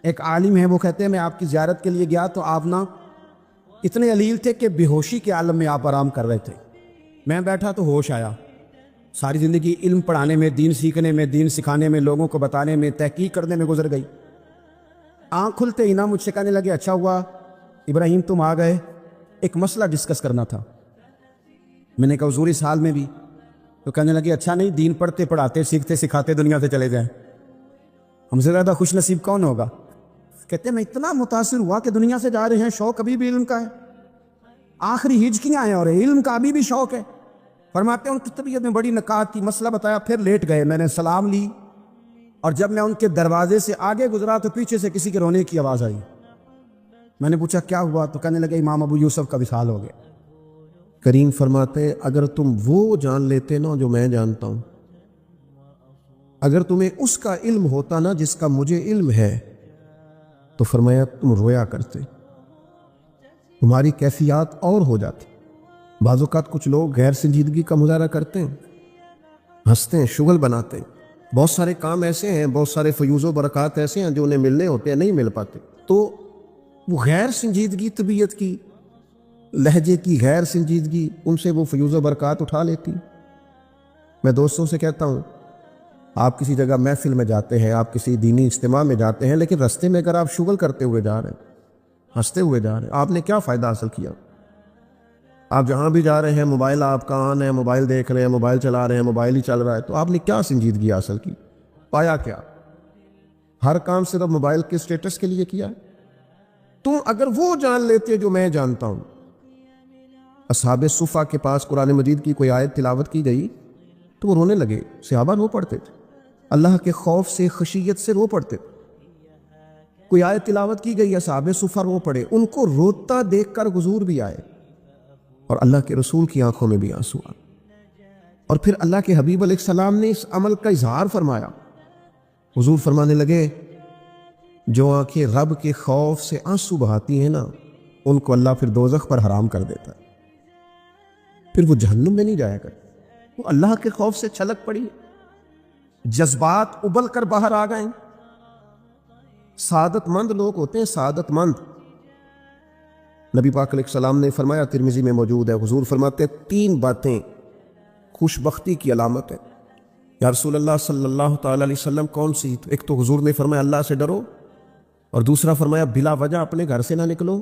ایک عالم ہیں، وہ کہتے ہیں میں آپ کی زیارت کے لیے گیا تو آپ نا اتنے علیل تھے کہ بے ہوشی کے عالم میں آپ آرام کر رہے تھے۔ میں بیٹھا تو ہوش آیا۔ ساری زندگی علم پڑھانے میں، دین سیکھنے میں، دین سکھانے میں، لوگوں کو بتانے میں، تحقیق کرنے میں گزر گئی۔ آنکھ کھلتے ہی نا مجھ سے کہنے لگے اچھا ہوا ابراہیم تم آ گئے، ایک مسئلہ ڈسکس کرنا تھا۔ میں نے کہا حضور اس حال میں بھی؟ تو کہنے لگے اچھا نہیں، دین پڑھتے پڑھاتے سیکھتے سکھاتے دنیا سے چلے جائیں، ہم سے زیادہ خوش نصیب کون ہوگا؟ کہتے ہیں میں اتنا متاثر ہوا کہ دنیا سے جا رہے ہیں، شوق ابھی بھی علم کا ہے، آخری ہجکیاں ہیں اور علم کا ابھی بھی شوق ہے۔ فرماتے ہیں ان کی طبیعت میں بڑی نکات تھی، مسئلہ بتایا، پھر لیٹ گئے۔ میں نے سلام لی اور جب میں ان کے دروازے سے آگے گزرا تو پیچھے سے کسی کے رونے کی آواز آئی۔ میں نے پوچھا کیا ہوا؟ تو کہنے لگے امام ابو یوسف کا وصال ہو گیا۔ کریم فرماتے ہیں اگر تم وہ جان لیتے نا جو میں جانتا ہوں، اگر تمہیں اس کا علم ہوتا نا جس کا مجھے علم ہے، تو فرمایا تم رویا کرتے، تمہاری کیفیات اور ہو جاتی۔ بعض اوقات کچھ لوگ غیر سنجیدگی کا مظاہرہ کرتے ہیں، ہنستے ہیں، شغل بناتے ہیں۔ بہت سارے کام ایسے ہیں، بہت سارے فیوز و برکات ایسے ہیں جو انہیں ملنے ہوتے ہیں، نہیں مل پاتے، تو وہ غیر سنجیدگی، طبیعت کی، لہجے کی غیر سنجیدگی، ان سے وہ فیوز و برکات اٹھا لیتی۔ میں دوستوں سے کہتا ہوں آپ کسی جگہ محفل میں جاتے ہیں، آپ کسی دینی اجتماع میں جاتے ہیں، لیکن رستے میں اگر آپ شغل کرتے ہوئے جا رہے ہیں، ہنستے ہوئے جا رہے ہیں، آپ نے کیا فائدہ حاصل کیا؟ آپ جہاں بھی جا رہے ہیں موبائل آپ کا آن ہے، موبائل دیکھ رہے ہیں، موبائل چلا رہے ہیں، موبائل ہی چل رہا ہے، تو آپ نے کیا سنجیدگی حاصل کی؟ پایا کیا؟ ہر کام صرف موبائل کے سٹیٹس کے لیے کیا ہے؟ تم اگر وہ جان لیتے جو میں جانتا ہوں۔ اصحاب صفا کے پاس قرآن مجید کی کوئی آیت تلاوت کی گئی تو وہ رونے لگے، صحابہ رو پڑتے تھے، اللہ کے خوف سے، خشیت سے رو پڑتے تھے۔ کوئی آیت تلاوت کی گئی، اصحاب صفا رو پڑے، ان کو روتا دیکھ کر حضور بھی آئے اور اللہ کے رسول کی آنکھوں میں بھی آنسو آئے، اور پھر اللہ کے حبیب علیہ السلام نے اس عمل کا اظہار فرمایا۔ حضور فرمانے لگے جو آنکھیں رب کے خوف سے آنسو بہاتی ہیں نا، ان کو اللہ پھر دوزخ پر حرام کر دیتا ہے، پھر وہ جہنم میں نہیں جایا کرتے۔ وہ اللہ کے خوف سے چھلک پڑی، جذبات ابل کر باہر آ گئے۔ سعادت مند لوگ ہوتے ہیں، سعادت مند۔ نبی پاک علیہ السلام نے فرمایا، ترمذی میں موجود ہے، حضور فرماتے ہیں 3 باتیں خوش بختی کی علامت ہے۔ یا رسول اللہ صلی اللہ تعالی علیہ وسلم کون سی؟ تو ایک تو حضور نے فرمایا اللہ سے ڈرو، اور دوسرا فرمایا بلا وجہ اپنے گھر سے نہ نکلو،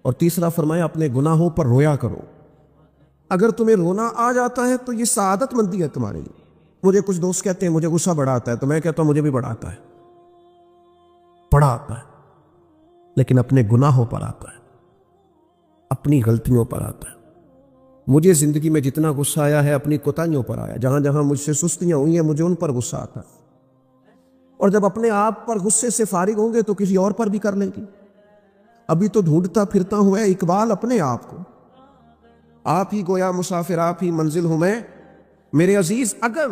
اور تیسرا فرمایا اپنے گناہوں پر رویا کرو۔ اگر تمہیں رونا آ جاتا ہے تو یہ سعادت مندی ہے تمہارے لیے۔ مجھے کچھ دوست کہتے ہیں مجھے غصہ بڑا آتا ہے، تو میں کہتا ہوں مجھے بھی بڑا آتا ہے، بڑا آتا ہے، لیکن اپنے گناہوں پر آتا ہے، اپنی غلطیوں پر آتا ہے۔ مجھے زندگی میں جتنا غصہ آیا ہے اپنی کوتاہیوں پر آیا، جہاں جہاں مجھ سے سستیاں ہوئی ہیں مجھے ان پر غصہ آتا ہے، اور جب اپنے آپ پر غصے سے فارغ ہوں گے تو کسی اور پر بھی کر لیں گے۔ ابھی تو ڈھونڈتا پھرتا ہوں اے اقبال اپنے آپ کو، آپ ہی گویا مسافر، آپ ہی منزل ہوں میں۔ میرے عزیز، اگر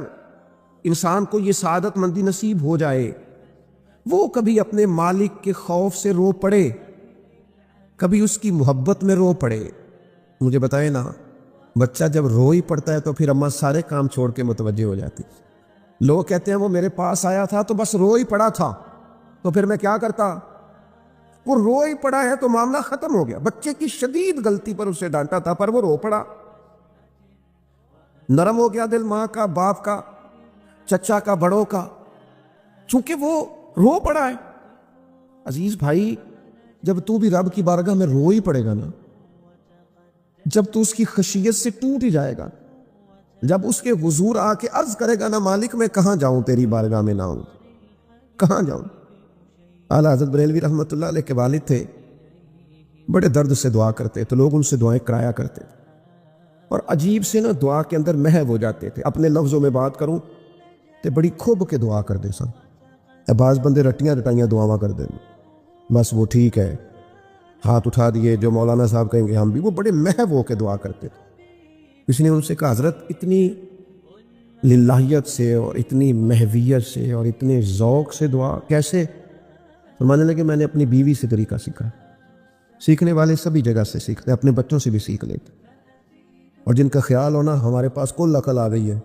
انسان کو یہ سعادت مندی نصیب ہو جائے، وہ کبھی اپنے مالک کے خوف سے رو پڑے کبھی اس کی محبت میں رو پڑے. مجھے بتائے نا، بچہ جب رو ہی پڑتا ہے تو پھر اماں سارے کام چھوڑ کے متوجہ ہو جاتی. لوگ کہتے ہیں وہ میرے پاس آیا تھا تو بس رو ہی پڑا تھا، تو پھر میں کیا کرتا؟ وہ رو ہی پڑا ہے تو معاملہ ختم ہو گیا. بچے کی شدید غلطی پر اسے ڈانٹا تھا پر وہ رو پڑا، نرم ہو گیا دل ماں کا، باپ کا، چچا کا، بڑوں کا، چونکہ وہ رو پڑا ہے. عزیز بھائی، جب تو بھی رب کی بارگاہ میں رو ہی پڑے گا نا، جب تو اس کی خشیت سے ٹوٹ ہی جائے گا، جب اس کے حضور آ کے عرض کرے گا نا مالک میں کہاں جاؤں تیری بارگاہ میں نہ ہوں، کہاں جاؤں. اعلیٰ حضرت بریلوی رحمۃ اللہ علیہ کے والد تھے، بڑے درد سے دعا کرتے تو لوگ ان سے دعائیں کرایا کرتے تھے، اور عجیب سے نا دعا کے اندر محو ہو جاتے تھے. اپنے لفظوں میں بات کروں تو بڑی کھوب کے دعا کر دے سن. بعض بندے رٹیاں رٹائیاں دعاواں کر دیں، بس وہ ٹھیک ہے، ہاتھ اٹھا دیے جو مولانا صاحب کہیں گے ہم بھی. وہ بڑے محو ہو کے دعا کرتے تھے. کسی نے ان سے کہا حضرت اتنی للہیت سے اور اتنی محویت سے اور اتنے ذوق سے دعا کیسے؟ فرمانے لگے میں نے اپنی بیوی سے طریقہ سیکھا. سیکھنے والے سبھی جگہ سے سیکھتے، اپنے بچوں سے بھی سیکھ لیتے. اور جن کا خیال ہونا ہمارے پاس کل عقل آ گئی ہے،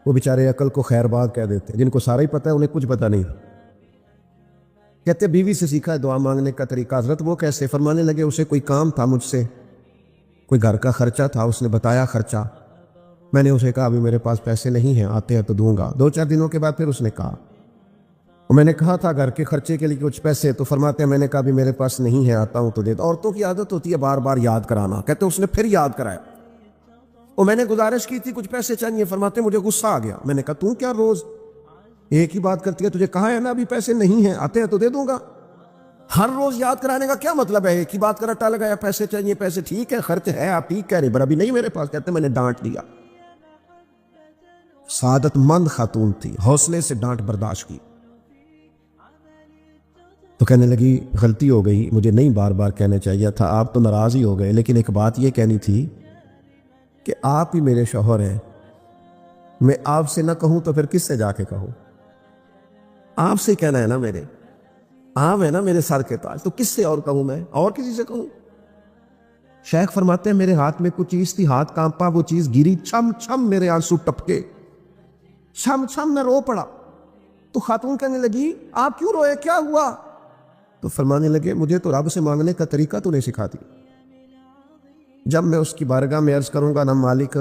وہ بیچارے عقل کو خیر بات کہہ دیتے ہیں. جن کو سارا ہی پتہ ہے انہیں کچھ پتہ نہیں. کہتے بیوی سے سیکھا ہے دعا مانگنے کا طریقہ. حضرت وہ کیسے؟ فرمانے لگے اسے کوئی کام تھا مجھ سے، کوئی گھر کا خرچہ تھا، اس نے بتایا خرچہ. میں نے اسے کہا ابھی میرے پاس پیسے نہیں ہیں، آتے ہیں تو دوں گا. 2-4 دنوں کے بعد پھر اس نے کہا، اور میں نے کہا تھا گھر کے خرچے کے لیے کچھ پیسے، تو فرماتے ہیں میں نے کہا ابھی میرے پاس نہیں ہے، آتا ہوں تو دے دو. عورتوں کی عادت ہوتی ہے بار بار یاد کرانا. کہتے اس نے پھر یاد کرایا، اور میں نے گزارش کی تھی کچھ پیسے چاہیے. فرماتے مجھے غصہ آ گیا. میں نے کہا تو کیا روز ایک ہی بات کرتی ہے؟ تجھے کہا ہے نا ابھی پیسے نہیں ہیں، آتے ہیں تو دے دوں گا. ہر روز یاد کرانے کا کیا مطلب ہے؟ ایک ہی بات کرا ٹال گیا، پیسے چاہیے، پیسے ٹھیک ہے، خرچ ہے، آپ ٹھیک کہہ رہے، پر ابھی نہیں میرے پاس. کہتے میں نے ڈانٹ دیا. سعادت مند خاتون تھی، حوصلے سے ڈانٹ برداشت کی. تو کہنے لگی غلطی ہو گئی، مجھے نہیں بار بار کہنا چاہیے تھا، آپ تو ناراض ہی ہو گئے، لیکن ایک بات یہ کہنی تھی کہ آپ ہی میرے شوہر ہیں. میں آپ سے نہ کہوں تو پھر کس سے جا کے کہوں؟ آپ سے کہنا ہے نا، میرے آپ ہے نا میرے سر کے تاج، تو کس سے اور کہوں؟ میں اور کسی سے کہوں؟ شیخ فرماتے ہیں میرے ہاتھ میں کچھ چیز تھی، ہاتھ کانپا، وہ چیز گری، چھم چھم میرے آنسو ٹپکے، چھم چھم میں رو پڑا. تو خاتون کہنے لگی آپ کیوں روئے، کیا ہوا؟ تو فرمانے لگے مجھے تو رب سے مانگنے کا طریقہ تو نہیں سکھا دی. جب میں اس کی بارگاہ میں عرض کروں گا نا مالک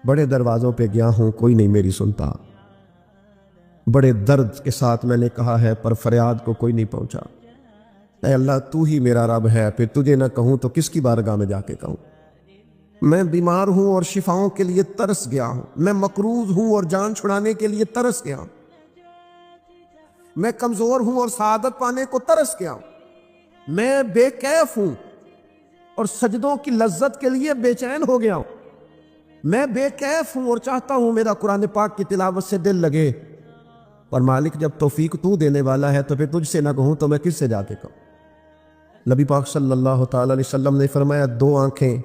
بڑے دروازوں پہ گیا ہوں کوئی نہیں میری سنتا، بڑے درد کے ساتھ میں نے کہا ہے پر فریاد کو کوئی نہیں پہنچا. اے اللہ تو ہی میرا رب ہے، پھر تجھے نہ کہوں تو کس کی بارگاہ میں جا کے کہوں؟ میں بیمار ہوں اور شفاؤں کے لیے ترس گیا ہوں، میں مقروض ہوں اور جان چھڑانے کے لیے ترس گیا ہوں، میں کمزور ہوں اور سعادت پانے کو ترس گیا ہوں، میں بے کیف ہوں اور سجدوں کی لذت کے لیے بے چین ہو گیا ہوں، میں بے کیف ہوں اور چاہتا ہوں میرا قرآن پاک کی تلاوت سے دل لگے. اور مالک جب توفیق تو دینے والا ہے تو پھر تجھ سے نہ کہوں تو میں کس سے جا کے کہوں؟ نبی پاک صلی اللہ تعالی علیہ وسلم نے فرمایا 2 آنکھیں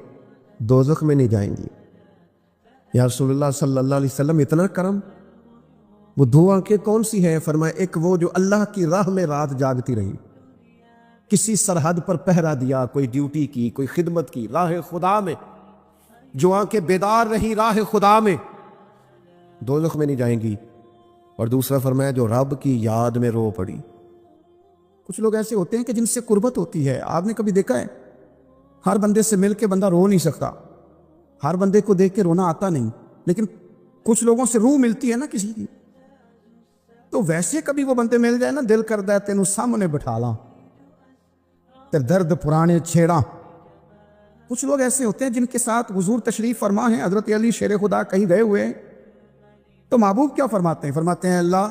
دوزخ میں نہیں جائیں گی. یا رسول اللہ صلی اللہ علیہ وسلم اتنا کرم، وہ 2 آنکھیں کون سی ہیں؟ فرمایا ایک وہ جو اللہ کی راہ میں رات جاگتی رہی، کسی سرحد پر پہرا دیا، کوئی ڈیوٹی کی، کوئی خدمت کی راہ خدا میں، جو آنکھیں بیدار رہی راہ خدا میں، دوزخ میں نہیں جائیں گی. اور دوسرا فرمایا جو رب کی یاد میں رو پڑی. کچھ لوگ ایسے ہوتے ہیں کہ جن سے قربت ہوتی ہے. آپ نے کبھی دیکھا ہے ہر بندے سے مل کے بندہ رو نہیں سکتا، ہر بندے کو دیکھ کے رونا آتا نہیں، لیکن کچھ لوگوں سے روح ملتی ہے نا کسی کی، تو ویسے کبھی وہ بندے مل جائے نا دل کرتا ہے تینوں سامنے بٹھا لاں تے درد پرانے چھیڑا. کچھ لوگ ایسے ہوتے ہیں جن کے ساتھ حضور تشریف فرما ہیں، حضرت علی شیر خدا کہیں گئے ہوئے ہیں، تو محبوب کیا فرماتے ہیں؟ فرماتے ہیں اللہ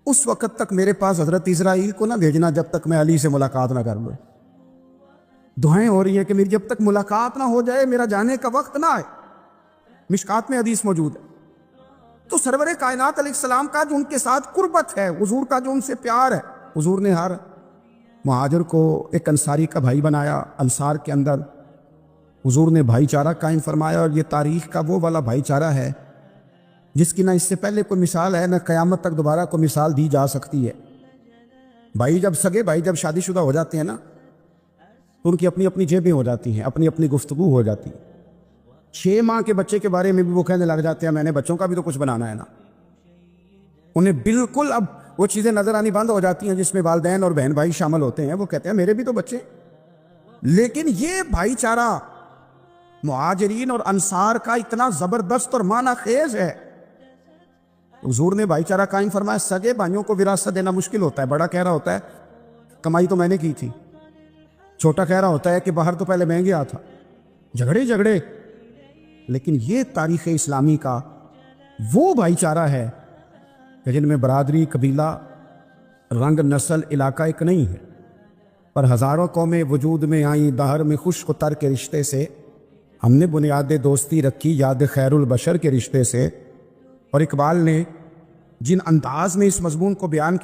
اس وقت تک میرے پاس حضرت اسرائیل کو نہ بھیجنا جب تک میں علی سے ملاقات نہ کر لوں. دعائیں ہو رہی ہیں کہ میری جب تک ملاقات نہ ہو جائے میرا جانے کا وقت نہ آئے. مشکات میں حدیث موجود ہے. تو سرور کائنات علیہ السلام کا جو ان کے ساتھ قربت ہے، حضور کا جو ان سے پیار ہے، حضور نے ہر مہاجر کو ایک انصاری کا بھائی بنایا. انصار کے اندر حضور نے بھائی چارہ قائم فرمایا، اور یہ تاریخ کا وہ والا بھائی چارہ ہے جس کی نہ اس سے پہلے کوئی مثال ہے، نہ قیامت تک دوبارہ کوئی مثال دی جا سکتی ہے. بھائی جب سگے بھائی جب شادی شدہ ہو جاتے ہیں نا تو ان کی اپنی اپنی جیبیں ہو جاتی ہیں, اپنی اپنی گفتگو ہو جاتی ہے. 6 ماہ کے بچے کے بارے میں بھی وہ کہنے لگ جاتے ہیں میں نے بچوں کا بھی تو کچھ بنانا ہے نا. انہیں بالکل اب وہ چیزیں نظر آنی بند ہو جاتی ہیں جس میں والدین اور بہن بھائی شامل ہوتے ہیں. وہ کہتے ہیں میرے بھی تو بچے. لیکن یہ بھائی چارہ مہاجرین اور انصار کا اتنا زبردست اور معنی خیز ہے. حضور نے بھائی چارہ قائم فرمایا. سگے بھائیوں کو وراثت دینا مشکل ہوتا ہے. بڑا کہہ رہا ہوتا ہے کمائی تو میں نے کی تھی, چھوٹا کہہ رہا ہوتا ہے کہ باہر تو پہلے میں گیا تھا. جھگڑے. لیکن یہ تاریخ اسلامی کا وہ بھائی چارہ ہے کہ جن میں برادری, قبیلہ, رنگ, نسل, علاقہ ایک نہیں ہے, پر ہزاروں قومیں وجود میں آئیں. دہر میں خشک و تر کے رشتے سے ہم نے بنیاد دوستی رکھی, یاد خیر البشر کے رشتے سے. اور اقبال نے جن انداز میں اس مضمون کو بیان کیا